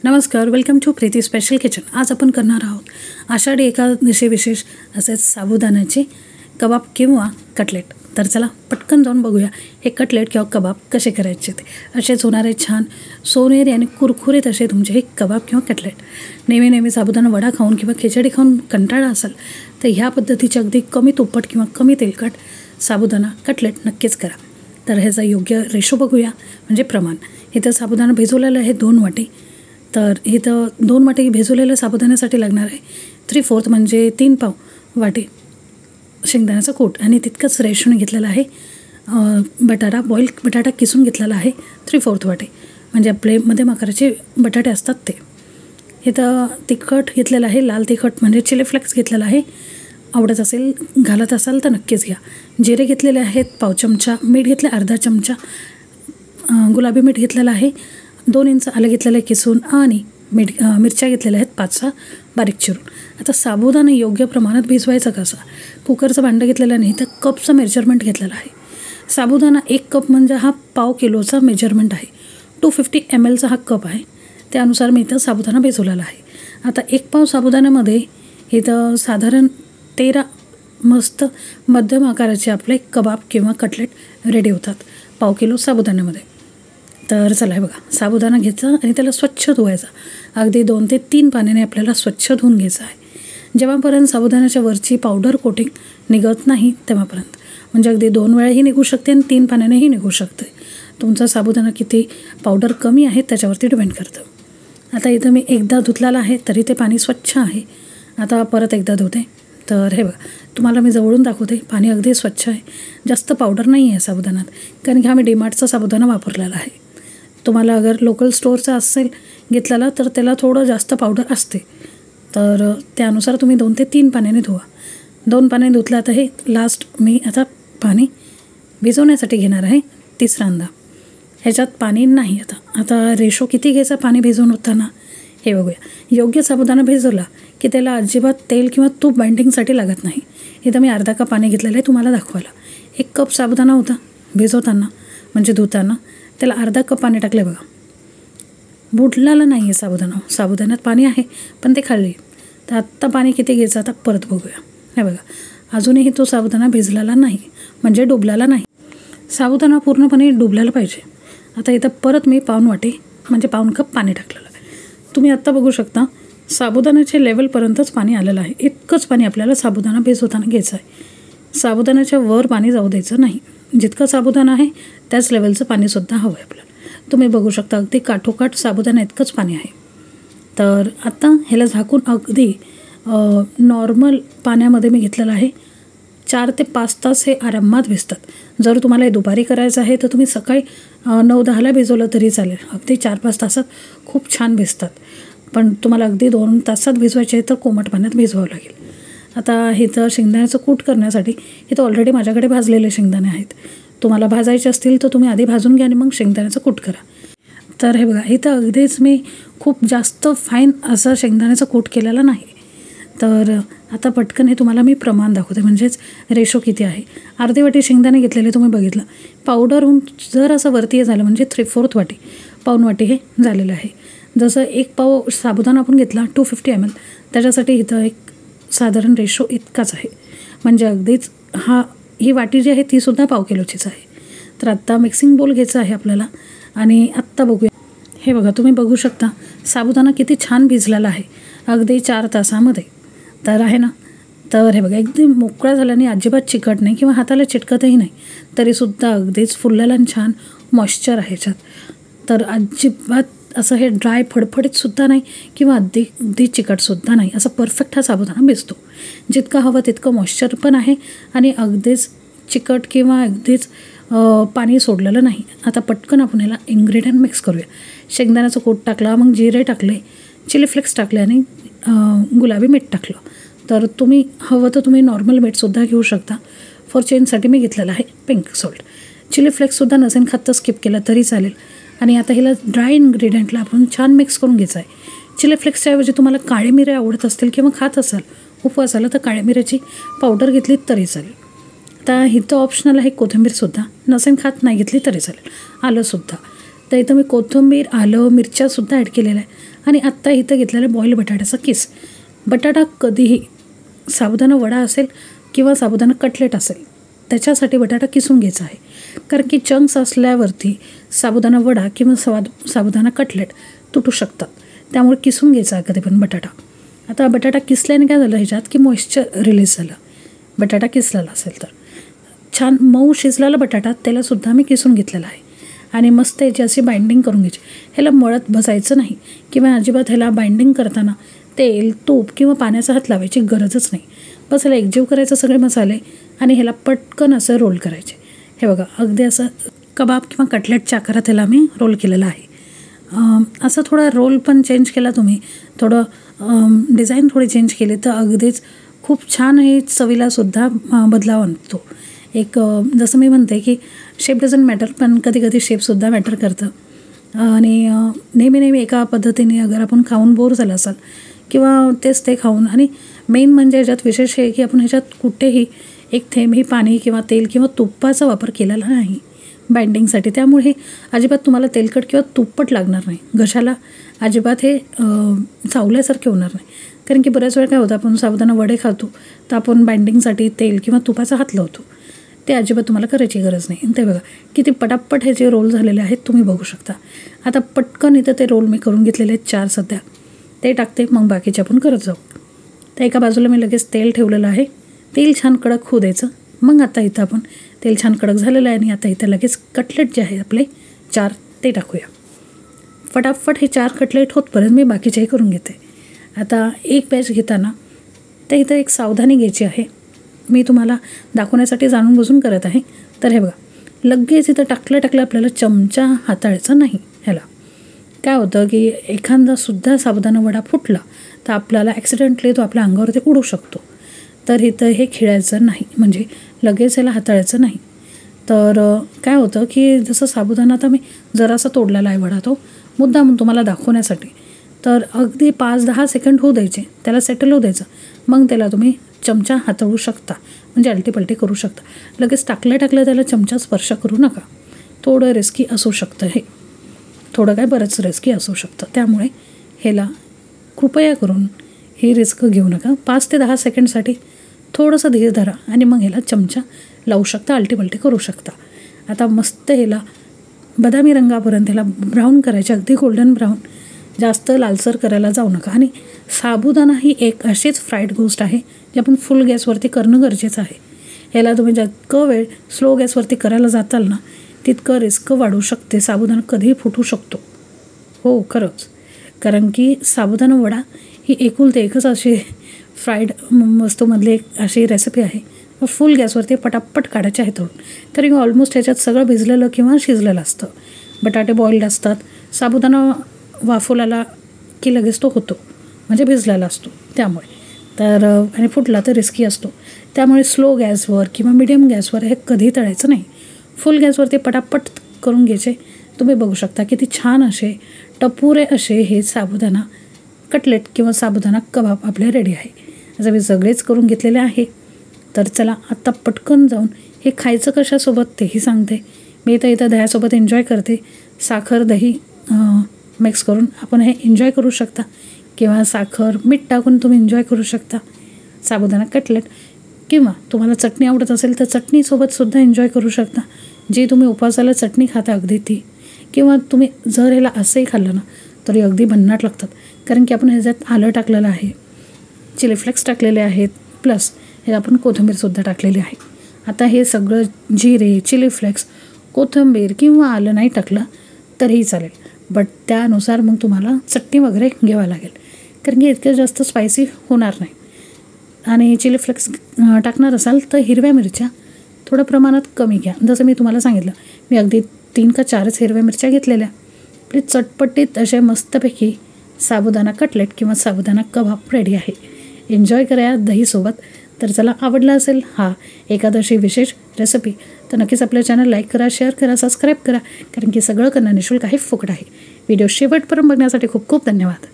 नमस्कार, welcome to Preeti special kitchen. आज आपण करणार आहोत आषाढी एकादशी विशेष असेच साबुदाण्याचे कबाब किंवा कटलेट। तर चला पटकन जाऊन बघूया हे कटलेट किंवा कबाब कसे करायचे ते। असेच होणारे छान सोनेरी आणि कुरकुरीत असे तुमचे हे कबाब किंवा कटलेट। नेहमी साबुदाणा वडा खाऊन किंवा खिचडी खाऊन कंटाळा असेल तर ह्या पद्धतीचे अगदी कमी तुपट किंवा कमी तेलकट साबुदाणा कटलेट नक्कीच करा। तर ह्याचा योग्य रेशो बघूया, म्हणजे प्रमाण। इथं साबुदाणा भिजवलेला आहे 2 वाटी। तर इथं 2 वाटी भिजवलेल्या साबुदाण्यासाठी लागणार आहे 3/4 म्हणजे 3 पाव वाटी शेंगदाण्याचा कूट आणि तितकंच रेशोने घेतलेला आहे बटाटा, बॉईल बटाटा किसून घेतलेला आहे 3/4 वाटी, म्हणजे आपले मध्यम आकाराचे बटाटे असतात ते। इथं तिखट घेतलेलं आहे, लाल तिखट म्हणजे चिली फ्लेक्स घेतलेला आहे, आवडत असेल घालत असाल तर नक्कीच घ्या। जिरे घेतलेले आहेत पाव चमचा, मीठ घेतले अर्धा चमचा, गुलाबी मीठ घेतलेलं आहे, 2 इंच आलं घेतलेलं आहे किसून आणि मिरच्या घेतलेल्या आहेत 5-6 बारीक चिरून। आता साबुदाणा योग्य प्रमाणात भिजवायचा कसा, कुकरचं भांडं घेतलेलं नाही तर कपचं मेजरमेंट घेतलेलं आहे। साबुदाणा 1 कप म्हणजे हा पाव किलोचा मेजरमेंट आहे। 250 mlचा हा कप आहे, त्यानुसार मी इथं साबुदाणा भिजवलेला आहे। आता 1 पाव साबुदाण्यामध्ये इथं साधारण 13 मस्त मध्यम आकाराचे आपले कबाब किंवा कटलेट रेडी होतात पाव किलो साबुदाण्यामध्ये। तर चला हे बघा, साबुदाणा घ्यायचा आणि त्याला स्वच्छ धुवायचा। अगदी 2 ते 3 पाण्याने आपल्याला स्वच्छ धुवून घ्यायचं आहे, जेव्हापर्यंत साबुदाण्याच्या वरची पावडर कोटिंग निघत नाही तेव्हापर्यंत। म्हणजे अगदी 2 वेळाही निघू शकते आणि 3 पाण्यानेही निघू शकते। तुमचा साबुदाणा किती पावडर कमी आहे त्याच्यावरती डिपेंड करतं। आता इथं मी एकदा धुतलेला आहे तरी ते पाणी स्वच्छ आहे। आता परत एकदा धुते। तर हे बघा, तुम्हाला मी जवळून दाखवते, पाणी अगदी स्वच्छ आहे, जास्त पावडर नाही आहे साबुदाण्यात, कारण की हा मी डीमार्टचा साबुदाणा वापरलेला आहे। तुम्हाला अगर लोकल स्टोअरचा असेल घेतलेला तर त्याला थोडं जास्त पावडर असते, तर त्यानुसार तुम्ही 2 ते 3 पाण्याने धुवा। 2 पाण्याने धुतला तर हे लास्ट मी आता पाणी भिजवण्यासाठी घेणार आहे तिसऱ्यांदा। ह्याच्यात पाणी नाही। आता रेशो किती घ्यायचा पाणी भिजवून होताना हे बघूया। योग्य साबुदाणा भिजवला की त्याला अजिबात तेल किंवा तूप बाइंडिंगसाठी लागत नाही। इथं मी अर्धा कप पाणी घेतलेलं आहे तुम्हाला दाखवायला। 1 कप साबुदाणा होता भिजवताना म्हणजे धुताना, त्याला अर्धा कप पाणी टाकले बघा। बुडलेला नाही आहे साबुदाण्यात पाणी आहे पण ते खाली। तर आत्ता पाणी किती घ्यायचं आता परत बघूया। हे बघा, अजूनही तो साबुदाणा भिजलेला नाही म्हणजे डुबलेला नाही। साबुदाणा पूर्णपणे डुबलेला पाहिजे। आता इथं परत मी पाऊण वाटी म्हणजे पाऊण कप पाणी टाकलेलं आहे। तुम्ही आत्ता बघू शकता साबुदाण्याच्या लेवलपर्यंतच पाणी आलेलं आहे। इतकंच पाणी आपल्याला साबुदाणा भिजवताना घ्यायचं आहे। साबुदाण्याच्या वर पाणी जाऊ द्यायचं नाही। जितकं साबुदाणा आहे त्याच लेवलचं पाणीसुद्धा हवं आहे आपल्याला। तुम्ही बघू शकता अगदी काठोकाठ साबुदाणा इतकंच पाणी आहे। तर आता ह्याला झाकून अगदी नॉर्मल पाण्यामध्ये मी घेतलेलं आहे 4 ते 5 तास हे आरामात भिजतात। जर तुम्हाला हे दुपारी करायचं आहे तर तुम्ही सकाळी 9-10ला भिजवलं तरी चालेल, अगदी 4-5 तासात खूप छान भिजतात। पण तुम्हाला अगदी 2 तासात भिजवायचे आहे तर कोमट पाण्यात भिजवावं लागेल। आता इथं शेंगदाण्याचं कूट करण्यासाठी इथं ऑलरेडी माझ्याकडे भाजलेले शेंगदाणे आहेत। तुम्हाला भाजायचे असतील तर तुम्ही आधी भाजून घ्या आणि मग शेंगदाण्याचं कूट करा। तर हे बघा, इथं अगदीच मी खूप जास्त फाईन असं शेंगदाण्याचं कूट केलेला नाही। तर आता पटकन हे तुम्हाला मी प्रमाण दाखवते, म्हणजेच रेशो किती आहे। अर्धी वाटी शेंगदाणे घेतलेले तुम्ही बघितलं, पावडर होऊन जर असं वरती झालं म्हणजे 3/4 वाटी, पाऊण वाटी हे झालेलं आहे। जसं 1 पाव साबुदाणा आपण घेतला 250 ml, त्याच्यासाठी इथं एक साधारण रेशो इतकाच आहे। म्हणजे अगदीच ही वाटी जी आहे तीसुद्धा पाव किलोचीच आहे। तर आत्ता मिक्सिंग बोल घ्यायचा आहे आपल्याला आणि आत्ता बघूया। हे बघा, तुम्ही बघू शकता साबुदाणा किती छान भिजलेला आहे अगदी 4 तासामध्ये। तर आहे ना, तर हे बघा एकदम मोकळा झाल्याने अजिबात चिकट नाही किंवा हाताला चिटकतही नाही, तरीसुद्धा अगदीच फुललेला आणि छान मॉइश्चर आहे ह्याच्यात। तर अजिबात असं हे ड्राय फडफडीतसुद्धा नाही किंवा अगदी चिकटसुद्धा नाही, असं परफेक्ट हा साबुदाणा भिजतो। जितकं हवं तितकं मॉइश्चर पण आहे आणि अगदीच चिकट किंवा अगदीच पाणी सोडलेलं नाही। आता पटकन आपण ह्याला इन्ग्रेडियंट मिक्स करूया। शेंगदाण्याचं कूट टाकला, मग जिरे टाकले, चिली फ्लेक्स टाकले आणि गुलाबी मीठ टाकलं। तर तुम्ही हवं तर तुम्ही नॉर्मल मीठसुद्धा घेऊ शकता। फॉर चेंजसाठी मी घेतलेलं आहे पिंक सॉल्ट। चिली फ्लेक्ससुद्धा नसेल खात तर स्किप केलं तरी चालेल। आणि आता ह्याला ड्राय इन्ग्रेडियंटला आपण छान मिक्स करून घ्यायचं आहे। चिली फ्लेक्सच्या ऐवजी तुम्हाला काळे मिरे आवडत असतील किंवा खात असाल उपवासाला तर काळ्या मिऱ्याची पावडर घेतली तरी चालेल। आता इथं ऑप्शनल आहे कोथिंबीरसुद्धा, नसेल खात नाही घेतली तरी चालेल, आलंसुद्धा। तर इथं मी कोथिंबीर, आलं, मिरच्यासुद्धा ॲड केलेलं आहे. आणि आत्ता इथं घेतलेला बॉईल बटाट्याचा किस. बटाटा कधीही साबुदाणा वडा असेल किंवा साबुदाणा कटलेट असेल त्याच्यासाठी बटाटा किसून घ्यायचा आहे. कारण की चंक्स असल्यावरती साबुदाणा वडा किंवा साबुदाणा कटलेट तुटू शकतात. त्यामुळे किसून घ्यायचा कधी पण बटाटा. आता बटाटा किसल्याने काय झालं ह्याच्यात की मॉइश्चर रिलीज झालं. बटाटा किसलेला असेल तर छान मऊ शिजलेला बटाटा त्यालासुद्धा मी किसून घेतलेला आहे. आणि मस्त याची अशी बाइंडिंग करून घ्यायची. ह्याला मळत बसायचं नाही किंवा अजिबात ह्याला बाइंडिंग करताना तेल, तूप किंवा पाण्याचा हात लावायची गरजच नाही. बस ह्याला एकजीव करायचं सगळे मसाले आणि ह्याला पटकन असं रोल करायचे. हे बघा अगदी असं कबाब किंवा कटलेटच्या आकारात ह्याला मी रोल केलेलं आहे. असं थोडा रोल पण चेंज केला तुम्ही, थोडं डिझाईन थोडी चेंज केली तर अगदीच खूप छान हे चवीलासुद्धा बदलाव आणतो. एक जसं मी म्हणते की शेप डझंट मॅटर, पण कधी कधी शेपसुद्धा मॅटर करतं. आणि नेहमी एका पद्धतीने अगर आपण खाऊन बोर झालं असाल किंवा तेच ते खाऊन, आणि मेन म्हणजे ह्याच्यात विशेष आहे की आपण ह्याच्यात कुठेही एक थेंबही पाणी किंवा तेल किंवा तुपाचा वापर केलेला नाही बाइंडिंगसाठी. त्यामुळे हे अजिबात तुम्हाला तेलकट किंवा तुप्पट लागणार नाही. घशाला अजिबात हे चावल्यासारखे होणार नाही. कारण की बऱ्याच वेळ काय होतं आपण साबुदाणा वडे खातो तर आपण बाइंडिंगसाठी तेल किंवा तुपाचा हात लावतो. ते अजिबात तुम्हाला करायची गरज नाही. ते बघा किती पटापट हे जे रोल झालेले आहेत तुम्ही बघू शकता. आता पटकन इथं ते रोल मी करून घेतलेले आहेत 4 सध्या, ते टाकते. मग बाकीचे आपण करत जाऊ. तर एका बाजूला मी लगेच तेल ठेवलेलं आहे. तेल छान कडक होऊ द्यायचं. मग आता इथं आपण तेल छान कडक झालेलं आहे आणि आता इथं लगेच कटलेट जे आहे आपले 4 ते टाकूया. फटाफट हे 4 कटलेट होतपर्यंत मी बाकीचेही करून घेते. आता एक बॅच घेताना तर इथं एक सावधानी घ्यायची आहे. मी तुम्हाला दाखवण्यासाठी जाणून बुजून करत आहे. तर हे बघा लगेच इथं टाकलं आपल्याला चमचा हाताळायचा नाही. ह्याला काय होतं की एखादासुद्धा साबुदाणा वडा फुटला तर आपल्याला ॲक्सिडेंटली तो आपल्या अंगावरती उडू शकतो. तर इथं हे खिळायचं नाही, म्हणजे लगेच ह्याला हाताळायचं नाही. तर काय होतं की जसं साबुदाणा आता मी जरासा तोडलेला आहे वडा, तो मुद्दाम तुम्हाला दाखवण्यासाठी. तर अगदी 5-10 सेकंड होऊ द्यायचे, त्याला सेटल होऊ द्यायचं. मग त्याला तुम्ही चमचा हाताळू शकता, म्हणजे अलटीपलटी करू शकता. लगेच टाकल्या त्याला चमचा स्पर्श करू नका. थोडं रिस्की असू शकतं हे, थोडं काय बरंच रिस्की असू शकतं. त्यामुळे ह्याला कृपया करून ही रिस्क घेऊ नका. 5 ते 10 सेकंडसाठी थोडंसं धीर धरा आणि मग ह्याला चमचा लावू शकता, अलटीपलटी करू शकता. आता मस्त ह्याला बदामी रंगापर्यंत ह्याला ब्राऊन करायचे, अगदी गोल्डन ब्राऊन. जास्त लालसर करायला जाऊ नका. आणि साबुदाणा ही एक अशीच फ्राईड गोष्ट आहे जी आपण फुल गॅसवरती करणं गरजेचं आहे. ह्याला तुम्ही जितकं वेळ स्लो गॅसवरती करायला जाताल ना तितकं रिस्क वाढू शकते. साबुदाणा कधीही फुटू शकतो. हो खरंच. कारण की साबुदाणा वडा ही एकुलती एकच अशी फ्राईड वस्तूमधली एक अशी रेसिपी आहे. फुल गॅसवरती पटापट काढायचे आहे तळून. तरी ऑलमोस्ट ह्याच्यात सगळं भिजलेलं किंवा शिजलेलं असतं. बटाटे बॉईल्ड असतात. साबुदाणा वाफवलेला की लगेच तो होतो, म्हणजे भिजलेला असतो. त्यामुळे तर आणि फुटला तर रिस्की असतो. त्यामुळे स्लो गॅसवर किंवा मिडियम गॅसवर हे कधी तळायचं नाही. फुल गॅसवरती पटापट करून घ्यायचे. तुम्ही बघू शकता किती छान असे टपुरे असे हे साबुदाणा कटलेट किंवा साबुदाणा कबाब आपले रेडी आहे. असं मी सगळेच करून घेतलेले आहे. तर चला आत्ता पटकन जाऊन हे खायचं कशासोबत तेही सांगते. मी तर इथं दह्यासोबत एन्जॉय करते. साखर दही मिक्स करून आपण हे एन्जॉय करू शकता किंवा साखर मीठ टाकून तुम्ही एन्जॉय करू शकता साबुदाणा कटलेट. किंवा तुम्हाला चटणी आवडत असेल तर चटणीसोबतसुद्धा एन्जॉय करू शकता. जी तुम्ही उपवासाला चटणी खाता अगदी ती. किंवा तुम्ही जर ह्याला असंही खाल्लं ना तरी अगदी भन्नाट लागतात. कारण की आपण ह्याच्यात आलं टाकलेलं आहे, चिली फ्लेक्स टाकलेले आहेत, प्लस हे आपण कोथिंबीरसुद्धा टाकलेली आहे. आता हे सगळं जिरे, चिली फ्लेक्स, कोथिंबीर किंवा आलं नाही टाकलं तरीही चालेल. बट त्यानुसार मग तुम्हाला चटणी वगैरे घ्यावं लागेल. कारण की इतकं जास्त स्पायसी होणार नाही. आणि चिली फ्लेक्स टाकणार असाल तर हिरव्या मिरच्या थोड्या प्रमाणात कमी घ्या. जसं मी तुम्हाला सांगितलं, मी अगदी 3 का 4च हिरव्या मिरच्या घेतलेल्या. आपली चटपटीत असे मस्तपैकी साबुदाणा कटलेट किंवा साबुदाणा कबाब रेडी आहे. एन्जॉय करा दहीसोबत. तर चला, आवडला असेल हा एकादशी विशेष रेसिपी तर नक्कीच आपल्या चॅनल लाईक करा, शेअर करा, सबस्क्राईब करा. कारण की सगळं करणं निःशुल्क आहे, फुकट आहे. व्हिडिओ शेवटपर्यंत बघण्यासाठी खूप खूप धन्यवाद.